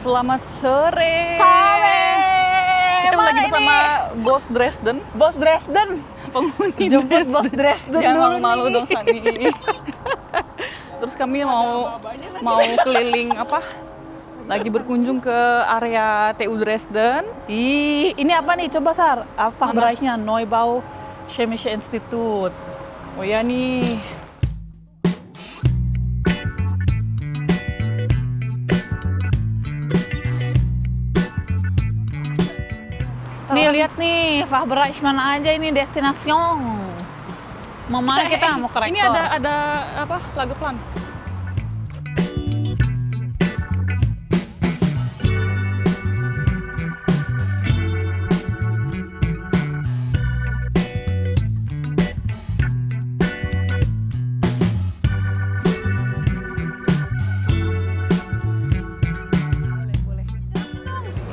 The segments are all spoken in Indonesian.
Selamat sore. Sore. Kita lagi bersama Bos Dresden, Bos Dresden. penghuni Jemput Bos Dresden Jangan dulu malu nih. dong Sani. Terus kami mau keliling apa? Lagi berkunjung ke area TU Dresden. Ini apa nih? Coba Sar. Fachbereichnya Neubau Chemische Institut. Oh ya nih. Nih lihat nih, Fachbereich mana aja ini destination. Mau mana kita? Mau ke Ini rektor. ada apa? Lagu plan. Boleh.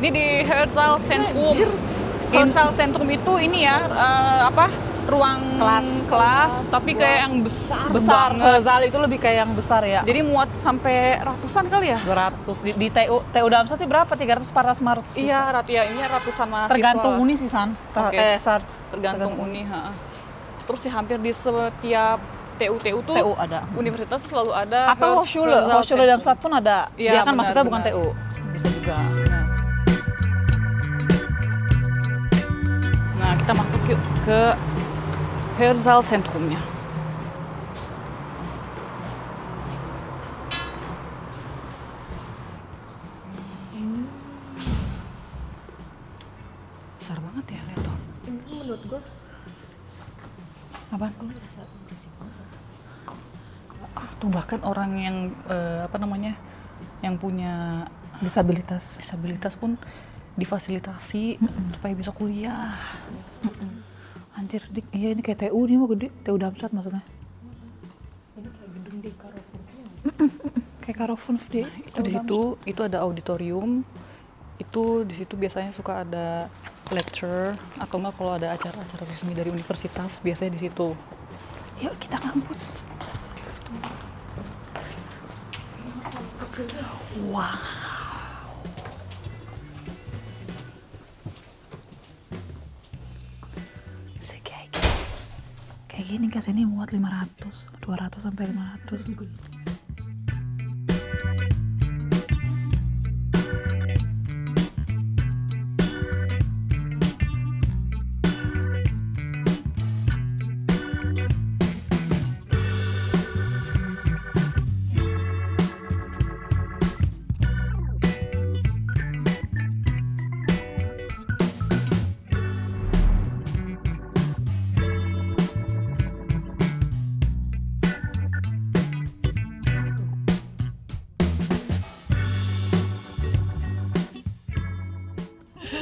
Ini di Herzl Zentrum. Herzl Zentrum itu ini ya apa? Ruang kelas tapi kayak yang besar banget. Herzl itu lebih kayak yang besar ya. Jadi muat sampai ratusan kali ya? 200 di TU Darmstadt sih berapa? 300, 400, 500. Iya, ini ratusan mahasiswa. Tergantung uni sih San. Oke. Sar. Tergantung uni, ha. Terus di hampir di setiap TU tuh TU ada. universitas selalu ada. Atau Hochschule Darmstadt pun ada. Iya, Dia kan benar, maksudnya bukan benar. TU. Bisa juga. Nah, kita masuk yuk ke Herzl Zentrumnya. Besar banget ya, lihat tuh. Menurut gue Apaan? gue merasa berisik banget. Tuh bahkan orang yang apa namanya, yang punya Disabilitas. disabilitas pun difasilitasi supaya bisa kuliah. Anjir, Dik. Iya ini kayak TU nih mau gede. TU Darmstadt maksudnya. Ini kayak gedung di Karofurnya. Kayak Karofun dia. Itu di situ itu ada auditorium. Itu di situ biasanya suka ada lecture atau enggak kalau ada acara-acara resmi dari universitas biasanya di situ. Yuk kita ngampus. Wah. Si kayak gini kan sini muat 500, 200 sampai 500.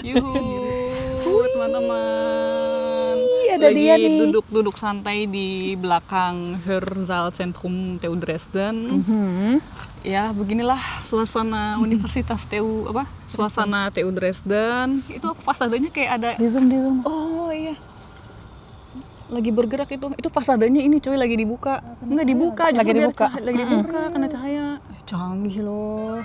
Yuhu, teman-teman. ada Lagi dia nih. duduk santai di belakang Herzl Zentrum TU Dresden. Ya, beginilah suasana Universitas TU apa? Suasana TU Dresden. Itu fasadenya kayak ada. Di zoom. Oh iya. Lagi bergerak itu. Itu fasadenya ini coy lagi dibuka. Enggak dibuka, justru Lagi biar dibuka. lagi dibuka kena cahaya. Canggih loh.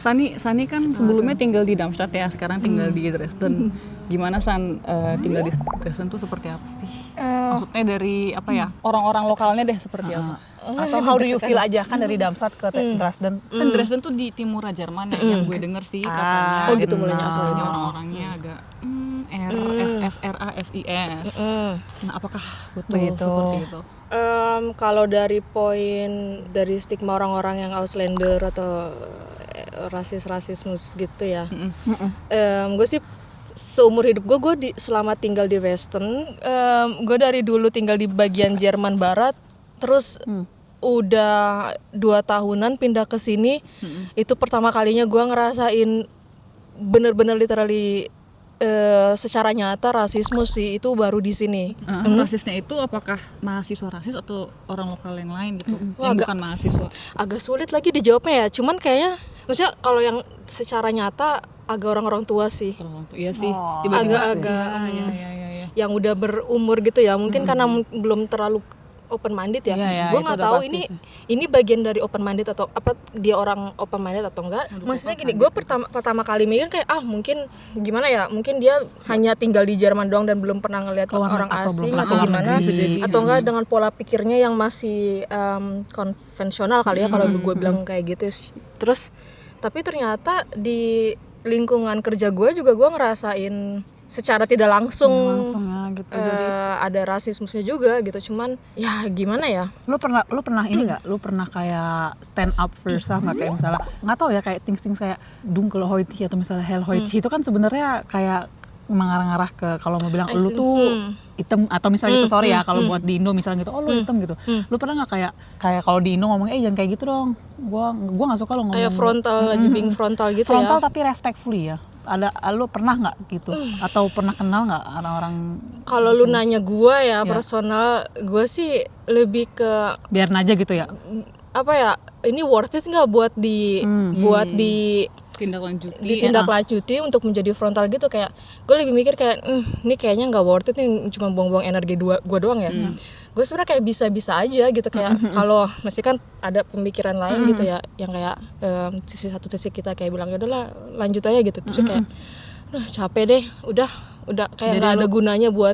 Sani kan sebelumnya tinggal di Darmstadt ya, sekarang tinggal di Dresden. Gimana San tinggal di Dresden tuh seperti apa sih? Maksudnya dari apa ya? Orang-orang lokalnya deh seperti apa? Atau how do you feel aja kan dari Darmstadt ke Dresden? Kan Dresden tuh di timur Jerman ya, yang gue denger sih katanya. Oh gitu mulainya asalnya. Orang-orangnya agak RSSRASIS. Nah, apakah betul Begitu. seperti itu? Kalau dari poin dari stigma orang-orang yang Auslander atau rasisme gitu ya, gue sih seumur hidup gue selama tinggal di Western, gue dari dulu tinggal di bagian Jerman Barat, terus udah 2 tahunan pindah ke sini, itu pertama kalinya gue ngerasain bener-bener literally secara nyata rasisme sih, itu baru di sini. Rasisnya itu apakah mahasiswa rasis atau orang lokal yang lain gitu? Wah, Yang bukan mahasiswa. Agak sulit lagi dijawabnya ya, cuman kayaknya maksudnya kalau yang secara nyata agak orang-orang tua sih, Orang tua. Iya sih. Oh. Tiba-tiba agak-agak iya. yang udah berumur gitu ya, mungkin karena belum terlalu open minded ya. Iya, Gue itu nggak udah tahu pasti sih. ini bagian dari open minded atau apa, dia orang open minded atau enggak. Maksudnya gini, gue pertama kali mikir kayak mungkin gimana ya, mungkin dia hanya tinggal di Jerman doang dan belum pernah ngelihat orang atau belum asing pernah atau keluar gimana, negeri. atau enggak dengan pola pikirnya yang masih konvensional kali ya kalau gue bilang kayak gitu. Terus tapi ternyata di lingkungan kerja gue juga gue ngerasain secara tidak langsung ya gitu. ada rasismenya juga gitu. Cuman ya gimana ya, Lu pernah ini nggak? Lu pernah kayak stand up first nggak, kayak misalnya nggak tahu ya kayak things kayak dunkel hoiti atau misalnya hell hoiti itu kan sebenarnya kayak mengarah-ngarah ke kalau mau bilang lu tuh hitam atau misalnya gitu, sorry ya kalau buat di Indo misalnya gitu, lu hitam gitu. Lu pernah nggak kayak kalau di Indo ngomong jangan kayak gitu dong, gua nggak suka lo ngomong kayak frontal, being frontal gitu frontal ya. tapi respectfully ya. Lu pernah nggak gitu atau pernah kenal nggak orang-orang? Kalau lu nanya gue ya personal, gue sih lebih ke Biarin aja gitu ya. apa ya, ini worth it nggak buat ditindaklanjuti untuk menjadi frontal gitu. Kayak gue lebih mikir kayak ini kayaknya nggak worth it nih, cuma buang-buang energi gue doang ya. Gue sebenarnya kayak bisa-bisa aja gitu, kayak kalau masih kan ada pemikiran lain gitu ya, yang kayak sisi kita kayak bilang ya udahlah lanjut aja gitu. Terus kayak capek deh, udah kayak nggak ada gunanya buat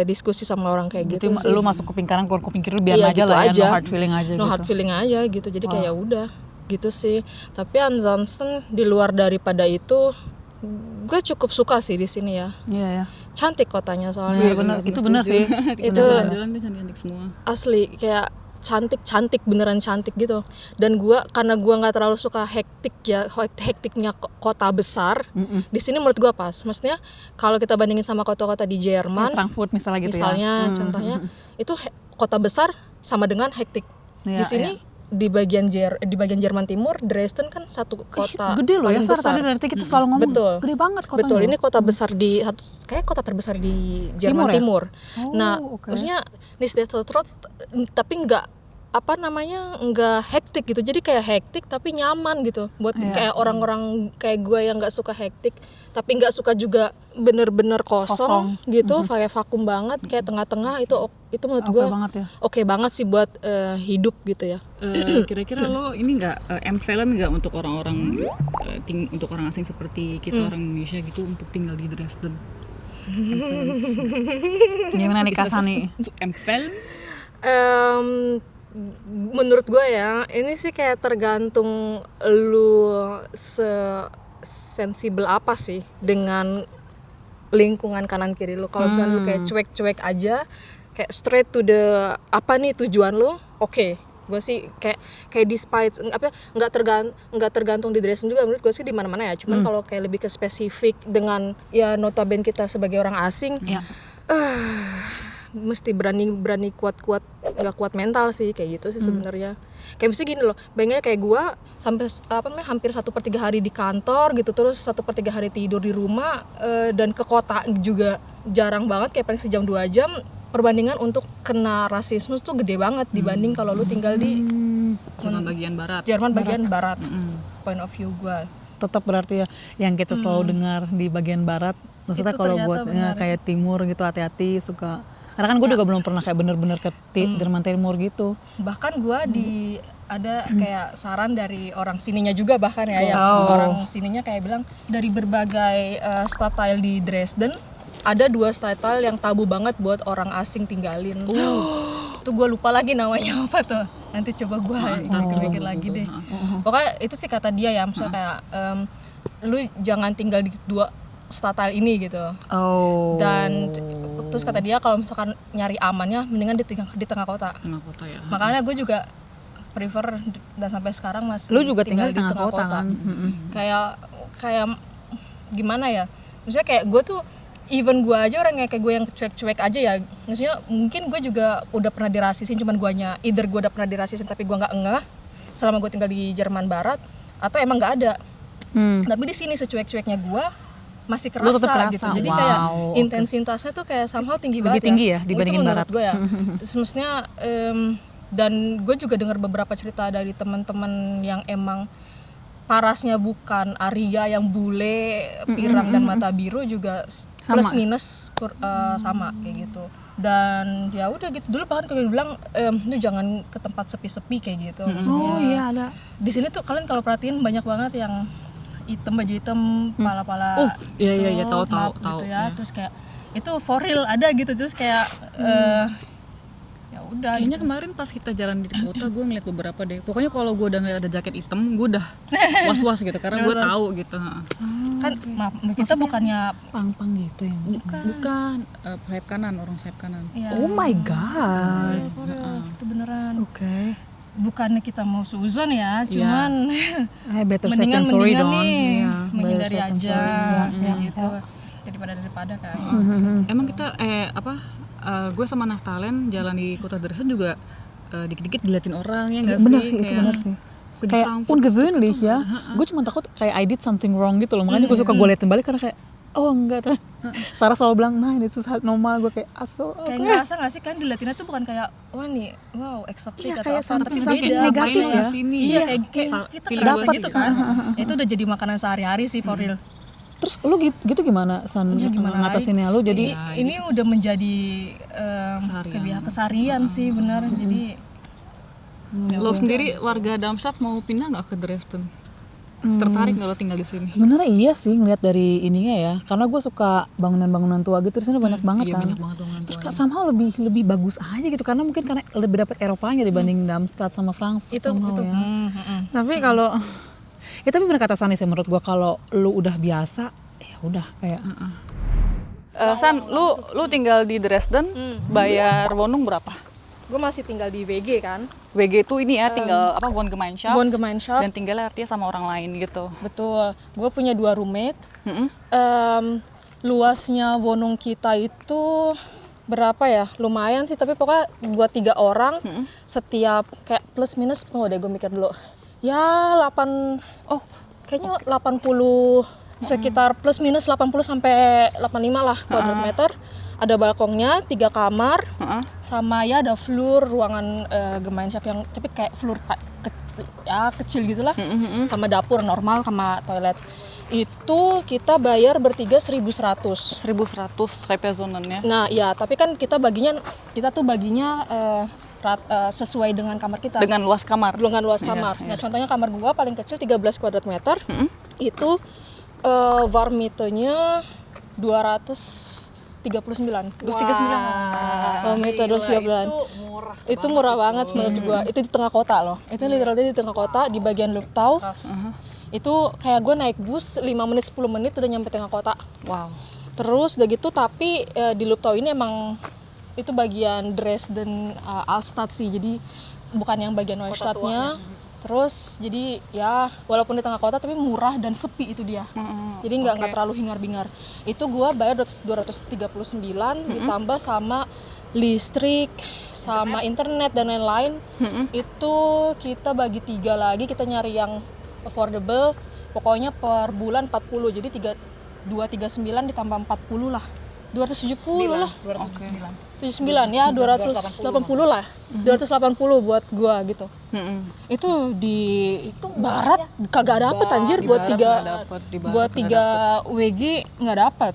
diskusi sama orang kayak gitu sih. Lu masuk kuping kanan keluar kuping kiri biar aja gitu lah aja. ya, no hard feeling aja no gitu. hard feeling aja gitu. Jadi kayak ya udah gitu sih. Tapi ansonsten di luar daripada itu, gue cukup suka sih di sini ya. Iya ya. Cantik kotanya soalnya. Iya benar, itu benar sih. Itu jalan-jalan tuh cantik semua. asli kayak cantik beneran cantik gitu. Dan karena gue nggak terlalu suka hektiknya kota besar, di sini menurut gue pas. Maksudnya kalau kita bandingin sama kota-kota di Jerman, Frankfurt misalnya gitu misalnya contohnya itu kota besar sama dengan hektik. Iya, Di sini di bagian Jerman Timur, Dresden kan satu kota gede loh ya, paling Sar, besar. tadi dari kita selalu ngomong Betul. gede banget kotanya. Betul, ini kota besar kayak kota terbesar di Jerman Timur. Nah, maksudnya Nichtsdestotrotz tapi nggak hektik gitu. Jadi kayak hektik tapi nyaman gitu. Buat kayak orang-orang kayak gue yang nggak suka hektik, tapi nggak suka juga bener-bener kosong gitu, kayak vakum banget, kayak tengah-tengah itu menurut gue oke banget sih buat hidup gitu ya. Kira-kira lo ini nggak ambivalent nggak untuk orang-orang untuk orang asing seperti kita orang Indonesia gitu untuk tinggal di Dresden? Gimana nih Kasani? Ambivalent? Menurut gue ya, ini sih kayak tergantung lu sensibel apa sih dengan lingkungan kanan kiri lu. Kalau misalnya lu kayak cuek-cuek aja, kayak straight to the apa nih tujuan lu, oke. Gue sih kayak despite nggak tergantung di Dresden juga, menurut gue sih di mana-mana ya. Cuman kalau kayak lebih ke spesifik dengan ya notabene kita sebagai orang asing, mesti berani kuat nggak kuat mental sih kayak gitu sih sebenarnya. Kayak misalnya gini loh, bayangnya kayak gue sampai hampir 1/3 hari di kantor gitu, terus 1/3 hari tidur di rumah, dan ke kota juga jarang banget, kayak paling sejam 2 jam. Perbandingan untuk kena rasisme tuh gede banget dibanding kalau lu tinggal di Jerman bagian barat. Point of view gue Tetap berarti ya yang kita selalu dengar di bagian barat, maksudnya Itu kalau ternyata buat kayak timur gitu hati-hati suka. Karena kan gue juga belum pernah kayak bener-bener ke Jerman Timur gitu. Bahkan gue ada kayak saran dari orang sininya juga bahkan ya, yang orang sininya kayak bilang dari berbagai stadtteil di Dresden ada 2 stadtteil yang tabu banget buat orang asing tinggalin. Tuh gue lupa lagi namanya apa tuh. Nanti coba gue pikir lagi deh. Pokoknya itu sih kata dia ya, misalnya kayak lu jangan tinggal di 2 stadtteil ini gitu. Dan terus kata dia kalau misalkan nyari amannya mendingan di tengah kota. Ya. Makanya gue juga prefer dan sampai sekarang masih Lu juga tinggal di tengah kota kan? Kayak gimana ya? Maksudnya kayak gue tuh, even gue aja orang kayak gue yang cuek-cuek aja ya. Maksudnya mungkin gue juga udah pernah dirasisin, cuman guanya either gue udah pernah dirasisin tapi gue nggak ngeh selama gue tinggal di Jerman Barat, atau emang nggak ada. Tapi di sini secuek-cueknya gue masih kerasa gitu. Jadi kayak intensitasnya tuh kayak somehow tinggi banget. Lebih tinggi ya dibandingin itu barat. Gue ya. Terus maksudnya dan gue juga dengar beberapa cerita dari teman-teman yang emang parasnya bukan Arya yang bule, pirang dan mata biru juga plus minus sama kayak gitu. Dan ya udah gitu dulu bahkan kayak bilang lu jangan ke tempat sepi-sepi kayak gitu. Maksudnya, Oh iya ada. di sini tuh kalian kalau perhatiin banyak banget yang hitam, baju hitam, pala-pala iya, itu, tahu map gitu ya. Terus kayak itu for real ada gitu, terus kayak ya udah Kayaknya gitu. kemarin pas kita jalan di kota gue ngeliat beberapa deh. Pokoknya kalau gue udah ngeliat ada jaket hitam, gue udah was-was gitu karena gue tahu gitu. Kan maaf, kita bukannya Pang-pang gitu ya. Bukan sayap kanan, orang sayap kanan. ya, Oh my god. for real, itu beneran. Oke. Bukannya kita mau suzon ya, cuman Better safe than sorry dong. nih Iya, menghindari better safe than aja sorry. kayak gitu daripada kan. Emang kita gue sama Naftalen jalan di kota Dresden juga dikit-dikit diliatin orang ya nggak sih? Bener sih, itu Kayak bener sih. di Kayak Frankfurt ungewöhnlich ya. Gue cuma takut kayak I did something wrong gitu loh. Makanya gue suka gue liatin balik karena kayak oh enggak tuh. Sarah selalu bilang nah ini susah normal, gue kayak aso. Kayak ngerasa nggak sih kan diliatinnya tuh bukan kayak wah nih wow eksotik Iya, atau kayak apa, sampai tapi sampai beda negatif ngapain ya. di sini? Iya, kayak kita feeling ngerasa gue gitu sih. kan. Itu udah jadi makanan sehari-hari sih for real. Terus lu gitu gimana San ngatasinnya lu jadi Ini udah menjadi keseharian sih benar. Jadi Lo sendiri warga Darmstadt mau pindah nggak ke Dresden? Tertarik nggak lo tinggal di sini? sebenarnya iya sih ngeliat dari ininya ya. Karena gue suka bangunan-bangunan tua gitu di sana banyak banget Iya kan. banyak banget bangunan Terus tua. somehow lebih bagus aja gitu karena mungkin karena lebih dapat Eropanya dibanding Darmstadt sama Frankfurt itu somehow ya. mm. Tapi kalau ya tapi bener kata Sani sih menurut gua kalau lu udah biasa ya udah kayak San, lu tinggal di Dresden, bayar Wohnung berapa? Gue masih tinggal di WG kan. WG itu ini ya tinggal Wohngemeinschaft Wohngemeinschaft. dan tinggalnya artinya sama orang lain gitu. Betul. Gue punya 2 roommate. Mm-mm. Luasnya Wohnung kita itu berapa ya? Lumayan sih, tapi pokoknya buat 3 orang setiap kayak plus minus deh gue mikir dulu. Ya 8 kayaknya 80 sekitar plus minus 80 sampai 85 lah kuadrat meter. Ada balkonnya, 3 kamar. Sama ya ada floor ruangan Gemeinschaft yang tapi kayak floor kecil gitulah. Sama dapur normal sama toilet. Itu kita bayar bertiga 1.100. 1.100 3 Personen ya. Nah, ya, tapi kan kita tuh baginya sesuai dengan kamar kita. Dengan luas kamar. Dengan luas kamar. Nah, contohnya kamar gua paling kecil 13 kuadrat meter. Itu warmite-nya 239. 239. Warmite 239. Itu murah banget menurut gua. Itu di tengah kota loh. Itu literally di tengah kota di bagian Luptau. Itu kayak gue naik bus 5 menit 10 menit udah nyampe tengah kota. Wow. Terus udah gitu tapi di Luptau ini emang itu bagian Dresden Altstadt sih. Jadi bukan yang bagian Neustadtnya. Terus jadi ya walaupun di tengah kota tapi murah dan sepi itu dia. Jadi nggak terlalu hingar-bingar. Itu gua bayar 239 ditambah sama listrik sama internet dan lain-lain. Itu kita bagi 3 lagi, kita nyari yang affordable. Pokoknya per bulan 40. Jadi 239 ditambah 40 lah. 270 lah. 79 ya 280 lah. 280 buat gua gitu. Itu itu barat kagak dapet anjir buat 3 WG nggak dapet.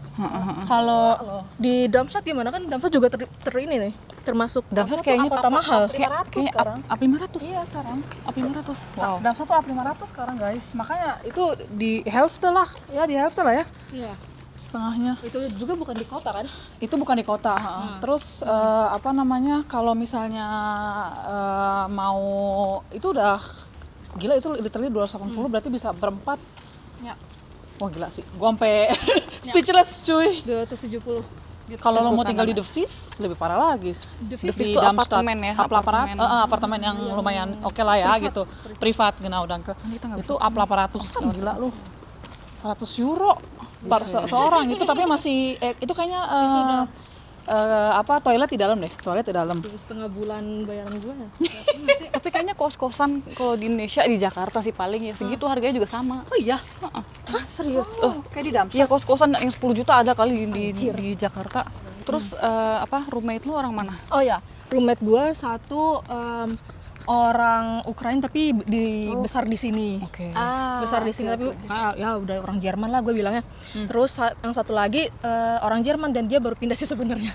Kalau di Darmstadt gimana kan Darmstadt juga ini nih termasuk Darmstadt kayaknya kota mahal. Kayaknya up 500. iya sekarang. Up 500. Wow. Darmstadt tuh up 500 sekarang guys. Makanya itu di Hälfte lah. Ya di Hälfte lah ya. Iya. Setengahnya. Itu juga bukan di kota kan? Itu bukan di kota. Terus apa namanya kalau misalnya mau itu udah gila itu literally 280 berarti bisa berempat. Ya. Wah gila sih. Gua sampai speechless cuy. 270. Gitu. Kalau lo mau tinggal di The Fish lebih parah lagi. The Fish di itu Darmstadt. apartemen ya, Apartemen yang lumayan oke lah ya gitu. Privat genau danke. Itu up 800 gila lu. 100 euro seorang itu tapi masih itu kayaknya toilet di dalam deh, toilet di dalam. Setengah bulan bayaran gue. Tapi kayaknya kos-kosan kalau di Indonesia di Jakarta sih paling ya segitu harganya juga sama. Oh iya, Hah, serius? kayak di Darmstadt. Iya kos-kosan yang 10 juta ada kali di Jakarta. Terus roommate lu orang mana? Oh ya, roommate gue satu orang Ukraina tapi besar di sini. Oke. Besar di sini tapi ya udah orang Jerman lah gue bilangnya. Terus yang satu lagi orang Jerman dan dia baru pindah sih sebenarnya.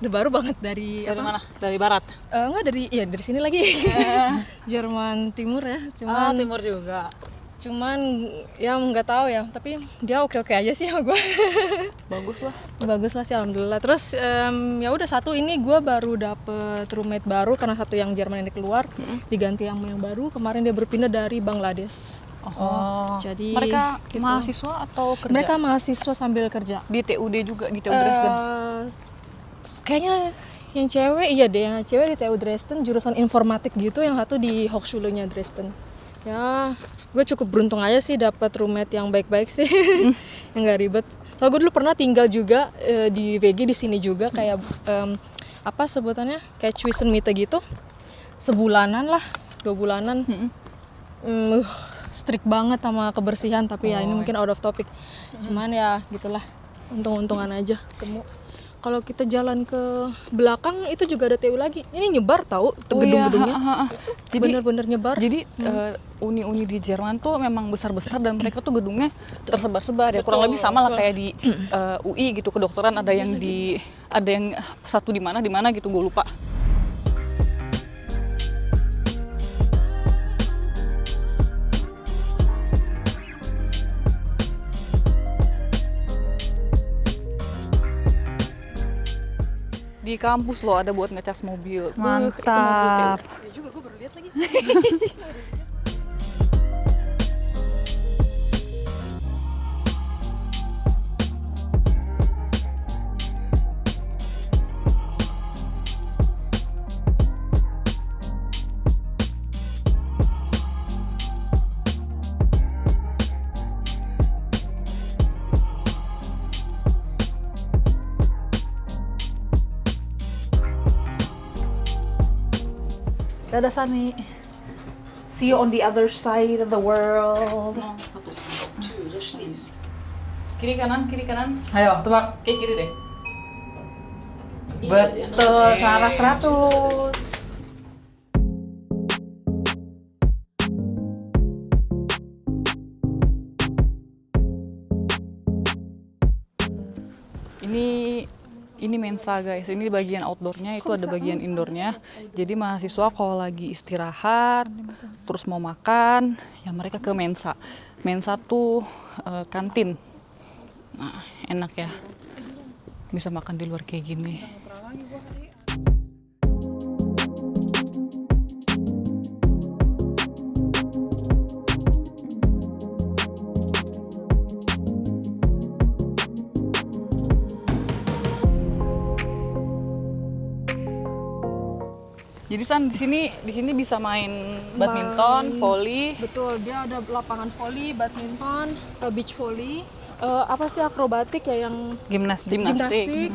Udah baru banget dari mana? Dari barat? Enggak dari sini lagi. Jerman Timur ya. Timur juga. Cuman ya nggak tahu ya, tapi dia oke aja sih sama gue. Bagus lah sih alhamdulillah. Terus ya udah satu ini gue baru dapet roommate baru karena satu yang Jerman ini keluar, diganti yang baru. Kemarin dia berpindah dari Bangladesh. Jadi Mereka gitu. mahasiswa atau kerja? Mereka mahasiswa sambil kerja. Di TUD juga, di TU Dresden. Kayaknya yang cewek iya deh, yang cewek di TU Dresden jurusan informatik gitu, yang satu di Hochschule-nya Dresden. Ya, gue cukup beruntung aja sih dapat roommate yang baik-baik sih, yang nggak ribet. Soalnya gue dulu pernah tinggal juga di VG di sini juga kayak apa sebutannya kayak tuition meet gitu, sebulanan lah, 2 bulanan. Strict banget sama kebersihan tapi ya ini mungkin out of topic. Cuman ya gitulah, untung-untungan aja ketemu. Kalau kita jalan ke belakang itu juga ada TU lagi. Ini nyebar tahu gedung-gedungnya. Jadi Bener-bener nyebar. Jadi uni-uni di Jerman tuh memang besar-besar dan mereka tuh gedungnya tersebar-sebar ya. Kurang lebih sama lah kayak di UI gitu, kedokteran ada yang satu di mana gitu, gue lupa. Di kampus loh ada buat ngecas mobil. Mantap. Ya juga gue baru lihat lagi. Dadah Sani. See you on the other side of the world. Kiri kanan. Ayo, tebak. Kayak kiri deh. Betul, Sarah 100. Ini Mensa guys, ini bagian outdoornya, itu ada bagian indoornya. Jadi mahasiswa kalau lagi istirahat, terus mau makan, ya mereka ke Mensa. Mensa tuh kantin. Nah, enak ya, bisa makan di luar kayak gini. Jadi San di sini bisa main badminton, volley. Betul, dia ada lapangan volley, badminton, beach volley, apa sih akrobatik ya yang Gimnastik. akrobatik.